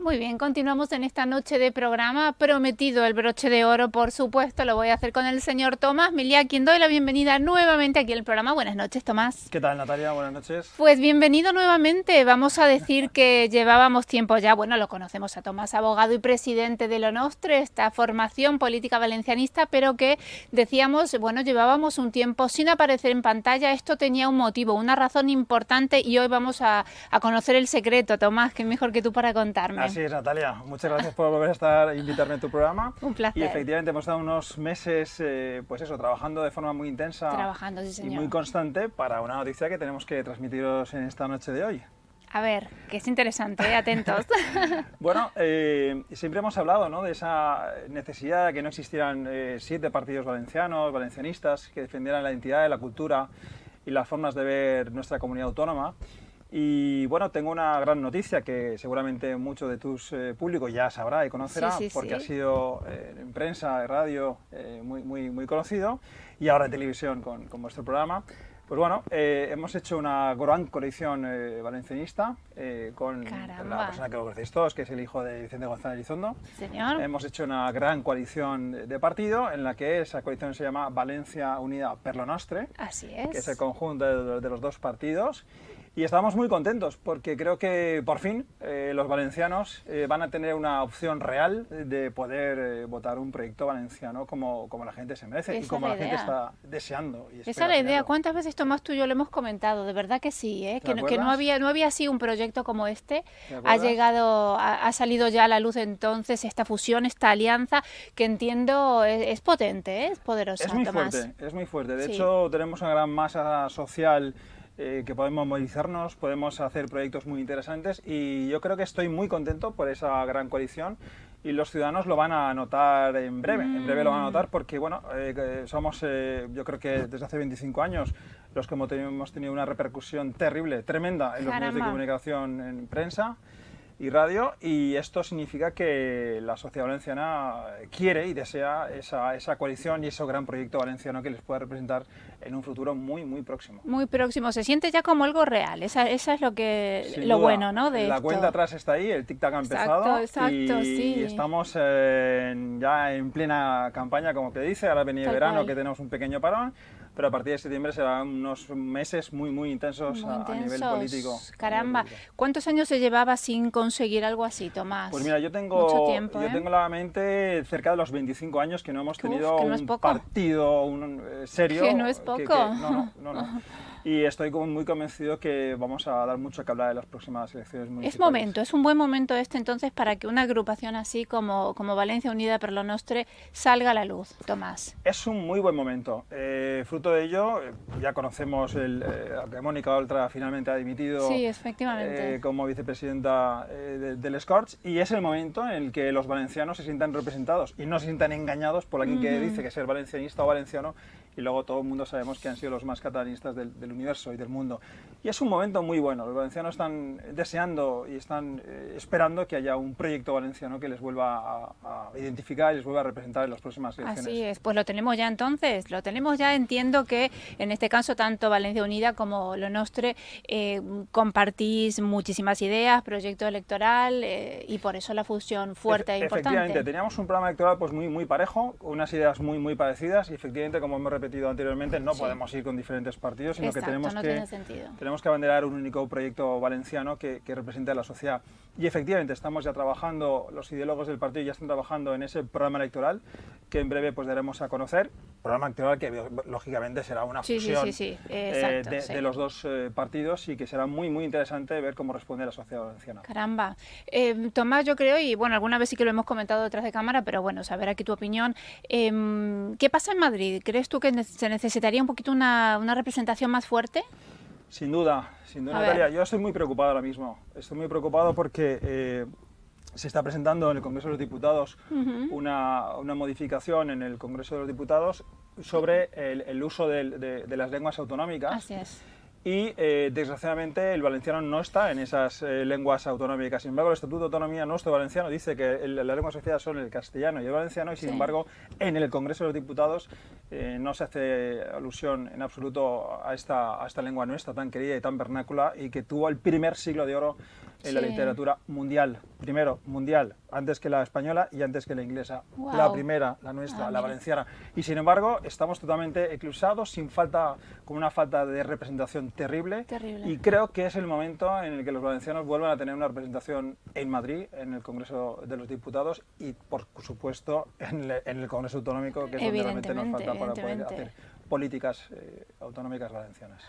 Muy bien, continuamos en esta noche de programa. Prometido el broche de oro, por supuesto, lo voy a hacer con el señor Tomás Miliá, a quien doy la bienvenida nuevamente aquí al programa. Buenas noches, Tomás. ¿Qué tal, Natalia? Buenas noches. Pues bienvenido nuevamente. Vamos a decir que llevábamos tiempo ya, bueno, lo conocemos a Tomás, abogado y presidente de Lo Nostre, esta formación política valencianista, pero que decíamos, bueno, llevábamos un tiempo sin aparecer en pantalla. Esto tenía un motivo, una razón importante, y hoy vamos a conocer el secreto. Tomás, qué mejor que tú para contarme. Así es, Natalia. Muchas gracias por volver a invitarme en tu programa. Un placer. Y efectivamente hemos estado unos meses, pues eso, trabajando de forma muy intensa Sí, señor. y muy constante para una noticia que tenemos que transmitiros en esta noche de hoy. A ver, que es interesante, atentos. Bueno, siempre hemos hablado, ¿no?, de esa necesidad de que no existieran 7 partidos valencianos, valencianistas, que defendieran la identidad, la cultura y las formas de ver nuestra comunidad autónoma. Y bueno, tengo una gran noticia que seguramente mucho de tus público ya sabrá y conocerá, porque ha sido en prensa, en radio, muy conocido, y ahora en televisión con vuestro programa. Pues bueno, hemos hecho una gran coalición valencianista con la persona que lo conocéis todos, que es el hijo de Vicente González Elizondo. Señor. Hemos hecho una gran coalición de partido, en la que esa coalición se llama Valencia Unida per Lo Nostre. Así es. Que es el conjunto de los dos partidos. Y estamos muy contentos porque creo que por fin los valencianos van a tener una opción real de poder votar un proyecto valenciano como la gente se merece y como la gente está deseando. Esa es la idea. ¿Cuántas veces, Tomás, tú y yo lo hemos comentado? De verdad que sí, ¿eh? Que no había así un proyecto como este. Ha salido ya a la luz entonces esta fusión, esta alianza, que entiendo es potente, es poderosa, Tomás. Es muy fuerte. De hecho, tenemos una gran masa social que podemos movilizarnos, podemos hacer proyectos muy interesantes, y yo creo que estoy muy contento por esa gran coalición, y los ciudadanos lo van a notar en breve lo van a notar, porque bueno, somos, yo creo que desde hace 25 años los que hemos tenido una repercusión terrible, tremenda en los medios de comunicación, en prensa y radio, y esto significa que la sociedad valenciana quiere y desea esa coalición y ese gran proyecto valenciano que les pueda representar en un futuro muy próximo. Muy próximo, se siente ya como algo real, esa es lo bueno, ¿no? De la esto. Cuenta atrás está ahí, el tic-tac ha empezado, y estamos ya en plena campaña, como que dice. Ahora venía el verano, que tenemos un pequeño parón, pero a partir de septiembre serán unos meses muy intensos a nivel político. Caramba, ¿cuántos años se llevaba sin conseguir algo así, Tomás? Pues mira, yo tengo la mente cerca de los 25 años que no hemos tenido un partido serio. Que no es poco. No. Y estoy muy convencido que vamos a dar mucho que hablar en las próximas elecciones municipales. Es un buen momento entonces para que una agrupación así como Valencia Unida per Lo Nostre salga a la luz, Tomás. Es un muy buen momento. Fruto de ello, ya conocemos que Mónica Oltra finalmente ha dimitido como vicepresidenta del Scorch, y es el momento en el que los valencianos se sientan representados y no se sientan engañados por alguien que dice que ser valencianista o valenciano, y luego todo el mundo sabemos que han sido los más catalanistas del universo y del mundo. Y es un momento muy bueno. Los valencianos están deseando y están esperando que haya un proyecto valenciano que les vuelva a identificar y les vuelva a representar en las próximas elecciones. Así es, pues lo tenemos ya entonces, entiendo que en este caso tanto Valencia Unida como Lo Nostre compartís muchísimas ideas, proyecto electoral, y por eso la fusión fuerte e importante. Efectivamente, teníamos un programa electoral pues muy parejo, unas ideas muy parecidas, y efectivamente, como hemos repetido anteriormente, no podemos ir con diferentes partidos, sino que tenemos que abanderar un único proyecto valenciano que represente a la sociedad. Y efectivamente estamos ya trabajando, los ideólogos del partido ya están trabajando en ese programa electoral, que en breve pues daremos a conocer, programa electoral que lógicamente será una fusión de los dos partidos, y que será muy interesante ver cómo responde la sociedad valenciana. Caramba. Tomás, yo creo, y bueno, alguna vez sí que lo hemos comentado detrás de cámara, pero bueno, saber aquí tu opinión. ¿Qué pasa en Madrid? ¿Crees tú que se necesitaría un poquito una representación más fuerte? Sin duda, Natalia. Yo estoy muy preocupado ahora mismo. Estoy muy preocupado porque se está presentando en el Congreso de los Diputados una modificación en el Congreso de los Diputados sobre el uso de las lenguas autonómicas. Así es. Y desgraciadamente el valenciano no está en esas lenguas autonómicas. Sin embargo, el Estatuto de Autonomía nuestro valenciano dice que las lenguas oficiales son el castellano y el valenciano, y sin embargo en el Congreso de los Diputados no se hace alusión en absoluto a esta lengua nuestra tan querida y tan vernácula, y que tuvo el primer siglo de oro en la literatura mundial. Primero, mundial, antes que la española y antes que la inglesa. Wow. La primera, la nuestra, la valenciana. Y sin embargo, estamos totalmente eclipsados, con una falta de representación terrible. Y creo que es el momento en el que los valencianos vuelvan a tener una representación en Madrid, en el Congreso de los Diputados y, por supuesto, en el Congreso Autonómico, que es donde realmente nos falta para poder hacer políticas autonómicas valencianas.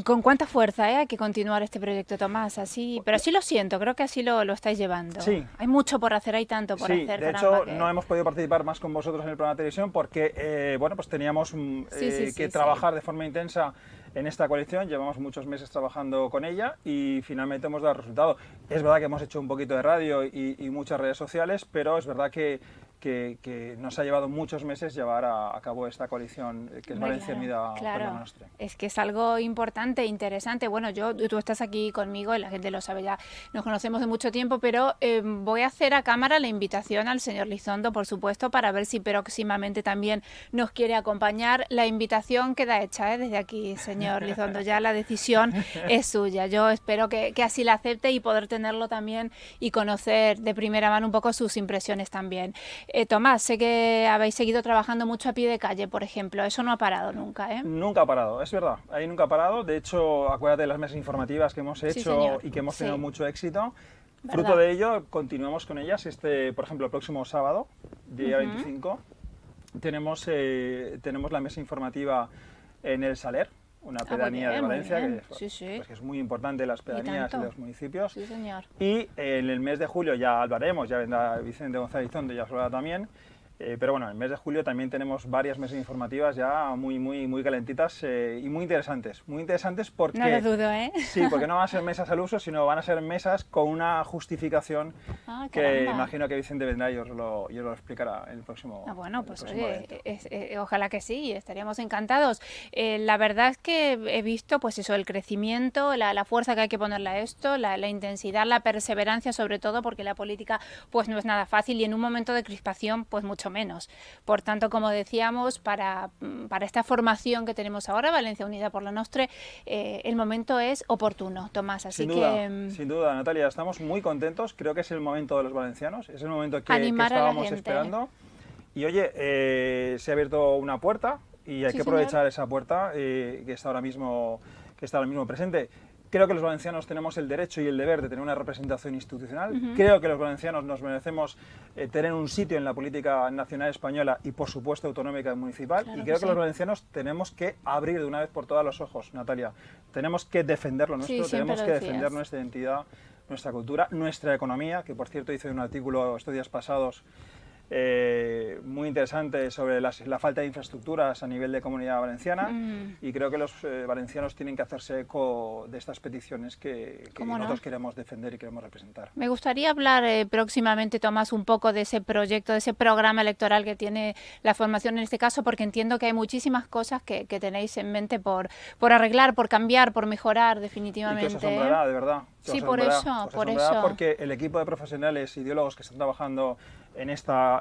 ¿Con cuánta fuerza hay que continuar este proyecto, Tomás? Así, pero así lo siento, creo que así lo estáis llevando. Sí. Hay mucho por hacer, hay tanto por hacer. De hecho, no hemos podido participar más con vosotros en el programa de televisión porque bueno, pues teníamos que trabajar de forma intensa en esta coalición. Llevamos muchos meses trabajando con ella y finalmente hemos dado el resultado. Es verdad que hemos hecho un poquito de radio y muchas redes sociales, pero es verdad que nos ha llevado muchos meses llevar a cabo esta coalición que es Valencia Unida por la Nostra. Es que es algo importante, interesante. Bueno, tú estás aquí conmigo y la gente lo sabe ya, nos conocemos de mucho tiempo, pero voy a hacer a cámara la invitación al señor Lizondo, por supuesto, para ver si próximamente también nos quiere acompañar. La invitación queda hecha desde aquí, señor Lizondo, ya la decisión es suya. Yo espero que así la acepte y poder tenerlo también y conocer de primera mano un poco sus impresiones también. Tomás, sé que habéis seguido trabajando mucho a pie de calle, por ejemplo. Eso no ha parado nunca, ¿eh? Nunca ha parado, es verdad. Ahí nunca ha parado. De hecho, acuérdate de las mesas informativas que hemos hecho y que hemos tenido mucho éxito. Fruto de ello, continuamos con ellas. Por ejemplo, el próximo sábado, día 25, tenemos la mesa informativa en El Saler, una pedanía de Valencia, que es muy importante, las pedanías y los municipios. Sí, señor. Y en el mes de julio ya hablaremos, ya vendrá Vicente González Lizondo, ya os hablará también. Pero bueno, en el mes de julio también tenemos varias mesas informativas ya muy calentitas y muy interesantes porque... No lo dudo, ¿eh? Sí, porque no van a ser mesas al uso, sino van a ser mesas con una justificación que imagino que Vicente vendrá y os lo explicará en el próximo bueno, pues oye, ojalá que sí, estaríamos encantados. La verdad es que he visto pues eso, el crecimiento, la fuerza que hay que ponerle a esto, la intensidad, la perseverancia sobre todo, porque la política pues no es nada fácil y en un momento de crispación pues mucho menos. Por tanto, como decíamos, para esta formación que tenemos ahora, Valencia Unida por la Nostra, el momento es oportuno, Tomás. Así sin duda, Natalia, estamos muy contentos. Creo que es el momento de los valencianos, es el momento que estábamos esperando. Y oye, se ha abierto una puerta y hay que aprovechar esa puerta que está ahora mismo presente. Creo que los valencianos tenemos el derecho y el deber de tener una representación institucional. Creo que los valencianos nos merecemos tener un sitio en la política nacional española y, por supuesto, autonómica y municipal. Claro, y creo que los valencianos tenemos que abrir de una vez por todas los ojos, Natalia. Tenemos que defender lo nuestro, tenemos que defender nuestra identidad, nuestra cultura, nuestra economía, que, por cierto, hice un artículo estos días pasados muy interesante sobre la falta de infraestructuras a nivel de Comunidad Valenciana y creo que los valencianos tienen que hacerse eco de estas peticiones que nosotros queremos defender y queremos representar. Me gustaría hablar próximamente, Tomás, un poco de ese proyecto, de ese programa electoral que tiene la formación en este caso, porque entiendo que hay muchísimas cosas que tenéis en mente por arreglar, por cambiar, por mejorar definitivamente. Y que os asombrará, de verdad. Sí, por eso. Porque el equipo de profesionales, ideólogos que están trabajando en esta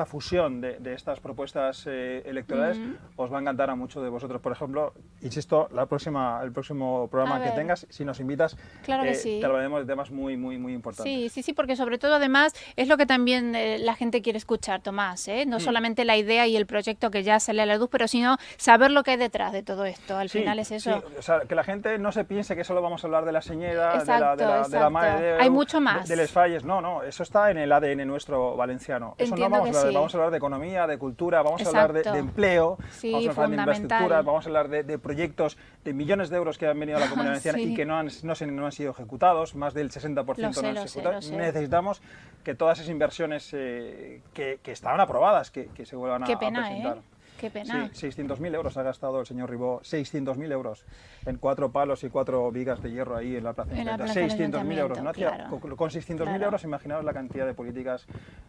fusión de estas propuestas electorales os va a encantar a muchos de vosotros. Por ejemplo, insisto, el próximo programa que tengas, si nos invitas, claro que sí, te hablaremos de temas muy importantes. Sí, porque sobre todo además es lo que también la gente quiere escuchar, Tomás, no solamente la idea y el proyecto que ya sale a la luz, pero sino saber lo que hay detrás de todo esto. Al final es eso. Sí. O sea, que la gente no se piense que solo vamos a hablar de la señora, de la madre de hay mucho más. De les falles. No, eso está en el ADN nuestro valenciano. Eso no vamos a hablar, vamos a hablar de economía, de cultura, vamos a hablar de empleo, vamos a hablar de infraestructuras, vamos a hablar de proyectos de millones de euros que han venido a la Comunidad Valenciana y que no han sido ejecutados, más del 60% no han sido ejecutados. Necesitamos que todas esas inversiones que estaban aprobadas, que se vuelvan a presentar. Qué pena. Sí, 600.000 euros ha gastado el señor Ribó, 600.000 euros en 4 palos y 4 vigas de hierro ahí en la plaza. 600.000 euros. ¿No? Claro. Con 600.000 euros, imaginaos la cantidad de políticas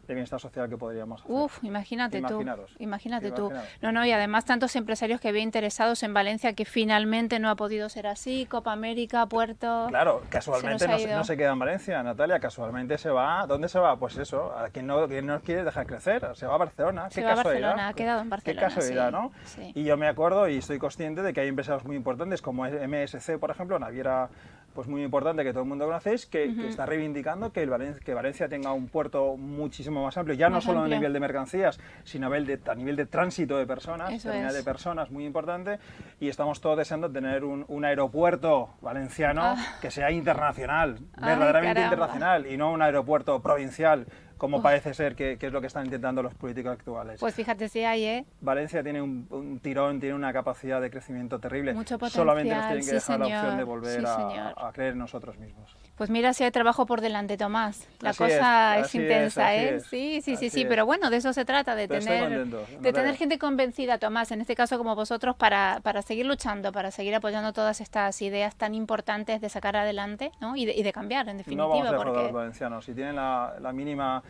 de bienestar social que podríamos hacer. Imagínate tú. No, y además tantos empresarios que había interesados en Valencia que finalmente no ha podido ser así, Copa América, Puerto... Claro, casualmente no se queda en Valencia, Natalia, casualmente se va. ¿Dónde se va? Pues eso, a quien no quiere dejar crecer, se va a Barcelona. Se va a Barcelona, ha quedado en Barcelona. ¿no? Sí. Y yo me acuerdo y estoy consciente de que hay empresarios muy importantes como MSC, por ejemplo, Naviera pues muy importante que todo el mundo conocéis, que está reivindicando que Valencia tenga un puerto muchísimo más amplio, ya no solo a nivel de mercancías, sino a nivel de tránsito de personas, terminal de personas, muy importante, y estamos todos deseando tener un aeropuerto valenciano que sea internacional, verdaderamente internacional, y no un aeropuerto provincial, como parece ser que es lo que están intentando los políticos actuales. Pues fíjate si hay, ¿eh? Valencia tiene un tirón, tiene una capacidad de crecimiento terrible. Mucho potencial. Solamente nos tienen que dejar la opción de volver a creer en nosotros mismos. Pues mira si hay trabajo por delante, Tomás. La cosa es intensa, ¿eh? Sí, pero bueno, de eso se trata, de tener gente convencida, Tomás, en este caso como vosotros, para seguir luchando, para seguir apoyando todas estas ideas tan importantes de sacar adelante, ¿no? y de cambiar, en definitiva. No vamos a defraudar a los valencianos. Si tienen la mínima...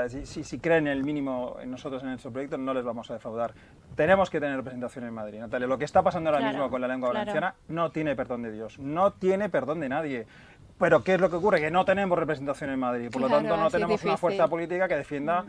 si creen el mínimo en nosotros en nuestro proyecto, no les vamos a defraudar. Tenemos que tener representación en Madrid, Natalia. Lo que está pasando ahora mismo con la lengua valenciana no tiene perdón de Dios, no tiene perdón de nadie. Pero ¿qué es lo que ocurre? Que no tenemos representación en Madrid, por lo tanto no tenemos una fuerza política que defienda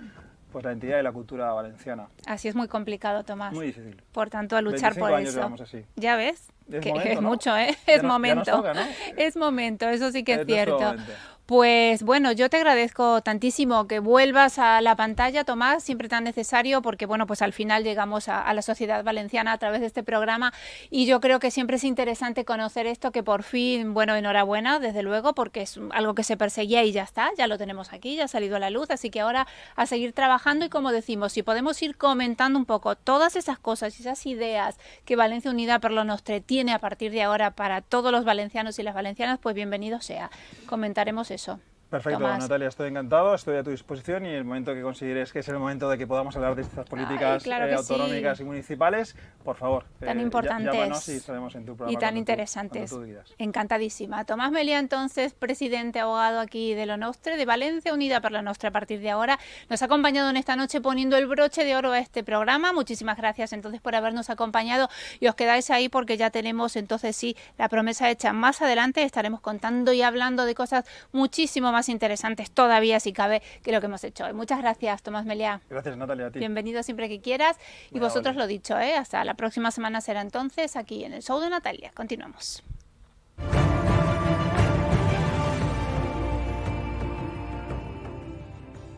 pues la entidad y la cultura valenciana. Así es muy complicado, Tomás. Muy difícil. Por tanto, a luchar por años eso. Llevamos así. Ya ves, es ¿no? mucho, ¿eh? Es momento. Ya nos toca, ¿no? Es momento, eso sí que es cierto. Momento. Pues bueno, yo te agradezco tantísimo que vuelvas a la pantalla, Tomás, siempre tan necesario, porque bueno, pues al final llegamos a la sociedad valenciana a través de este programa, y yo creo que siempre es interesante conocer esto, que por fin, bueno, enhorabuena, desde luego, porque es algo que se perseguía y ya está, ya lo tenemos aquí, ya ha salido a la luz, así que ahora a seguir trabajando, y como decimos, si podemos ir comentando un poco todas esas cosas y esas ideas que Valencia Unida per lo Nostre tiene a partir de ahora para todos los valencianos y las valencianas, pues bienvenido sea. Comentaremos eso. Perfecto, Tomás. Natalia, estoy encantado, estoy a tu disposición, y el momento que consideres que es el momento de que podamos hablar de estas políticas autonómicas y municipales, por favor, tan importantes, llámanos y estaremos en tu programa. Y tan interesantes. Encantadísima. Tomás Meliá, entonces, presidente, abogado aquí de Lo Nostre, de Valencia Unida per lo Nostre, a partir de ahora, nos ha acompañado en esta noche poniendo el broche de oro a este programa. Muchísimas gracias entonces por habernos acompañado, y os quedáis ahí porque ya tenemos entonces sí la promesa hecha. Más adelante estaremos contando y hablando de cosas muchísimo más interesantes todavía, si cabe, que lo que hemos hecho hoy. Muchas gracias, Tomás Meliá. Gracias, Natalia, a ti. Bienvenido siempre que quieras. Y vosotros lo dicho, hasta la próxima semana será entonces aquí en el show de Natalia. Continuamos.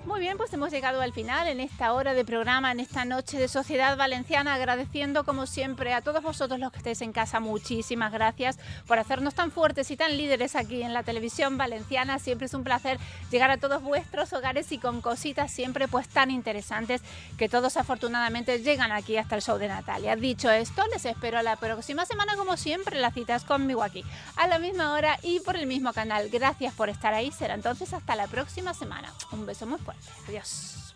Muy bien, pues hemos llegado al final en esta hora de programa, en esta noche de Sociedad Valenciana, agradeciendo como siempre a todos vosotros los que estéis en casa. Muchísimas gracias por hacernos tan fuertes y tan líderes aquí en la televisión valenciana. Siempre es un placer llegar a todos vuestros hogares y con cositas siempre pues tan interesantes, que todos afortunadamente llegan aquí hasta el show de Natalia. Dicho esto, les espero a la próxima semana, como siempre, las citas conmigo aquí a la misma hora y por el mismo canal. Gracias por estar ahí, será entonces hasta la próxima semana. Un beso muy fuerte. Adiós.